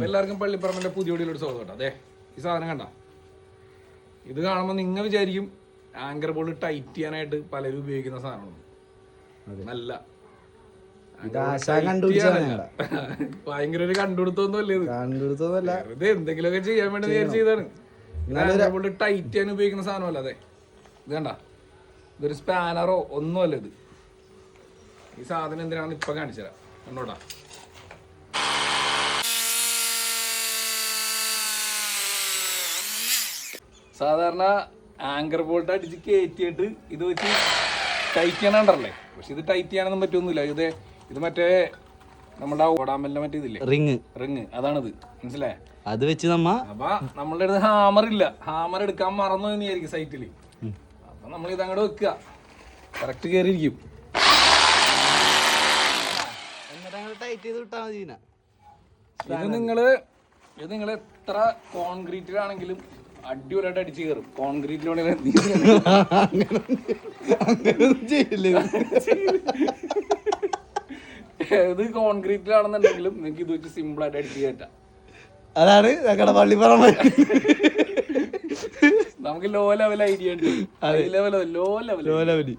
എല്ലാവർക്കും പള്ളിപ്പറമ്പിന്റെ പുതിയ വീഡിയോയിലോട്ട് സ്വാഗതം കേട്ടോ. അതെ ഈ സാധനം കണ്ട, ഇത് കാണുമ്പോൾ നിങ്ങൾ വിചാരിക്കും ആങ്കർ ബോൾ ടൈറ്റ് ചെയ്യാനായിട്ട് പലരും ഉപയോഗിക്കുന്ന സാധനമാണ്. നല്ല ഭയങ്കര ഒരു കണ്ടുപിടുത്തൊന്നുമല്ലേ ഇത്, എന്തെങ്കിലുമൊക്കെ ചെയ്യാൻ വേണ്ടി ചെയ്താണ്. ആങ്കർ ബോൾ ടൈറ്റ് ചെയ്യാൻ ഉപയോഗിക്കുന്ന സാധനമല്ല. അതെ ഇത് കണ്ട, ഇതൊരു സ്പാനറോ ഒന്നുമല്ല ഇത്. ഈ സാധനം എന്തിനാണെന്ന് ഇപ്പൊ കാണിച്ചു തരാം. കണ്ടോട്ടാ, സാധാരണ ആങ്കർ ബോൾട്ട് അടിച്ച് കയറ്റിയിട്ട് ഇത് വെച്ച് ടൈറ്റ് ചെയ്യാനുണ്ടല്ലേ, പക്ഷെ ഇത് ടൈറ്റ് ചെയ്യാനൊന്നും പറ്റൊന്നുമില്ല. ഇത് മറ്റേ നമ്മുടെ ഓടാമ്പലിന്റെ മറ്റേ ഇതില്ലേ, റിങ് അതാണിത്, മനസ്സിലായേ? അത് വെച്ച് അപ്പൊ നമ്മളുടെ അടുത്ത് ഹാമർ ഇല്ല, ഹാമർ എടുക്കാൻ മറന്നു എന്ന് വിചാരിക്കും സൈറ്റില്. അപ്പൊ നമ്മൾ ഇത് അങ്ങോട്ട് വെക്കുക, കറക്റ്റ് കയറിയിരിക്കും. ഇത് നിങ്ങള് എത്ര കോൺക്രീറ്റിലാണെങ്കിലും അടിപൊളിയായിട്ട് അടിച്ചു കയറും. കോൺക്രീറ്റിലൂടെ ഏത് കോൺക്രീറ്റിലാണെന്നുണ്ടെങ്കിലും നിങ്ങൾക്ക് ഇത് വെച്ച് സിമ്പിൾ ആയിട്ട് അടിച്ചു കയറ്റാം. അതാണ് ഞങ്ങളുടെ പള്ളിപ്പറമ്പ്. നമുക്ക് ലോ ലെവൽ ഐഡിയ ഉണ്ട്, ലോ ലെവൽ.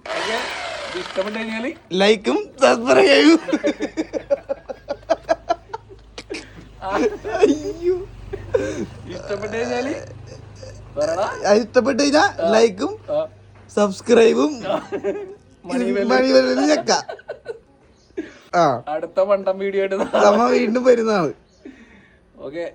ഇഷ്ടപ്പെട്ടു കഴിഞ്ഞാല് ലൈക്കും സബ്സ്ക്രൈബും. ഇഷ്ടപ്പെട്ടു കഴിഞ്ഞാല് ലൈക്കും സബ്സ്ക്രൈബും അടുത്ത പണ്ടം വീഡിയോ ആയിട്ട് വീണ്ടും വരുന്നതാണ്. ഓക്കെ.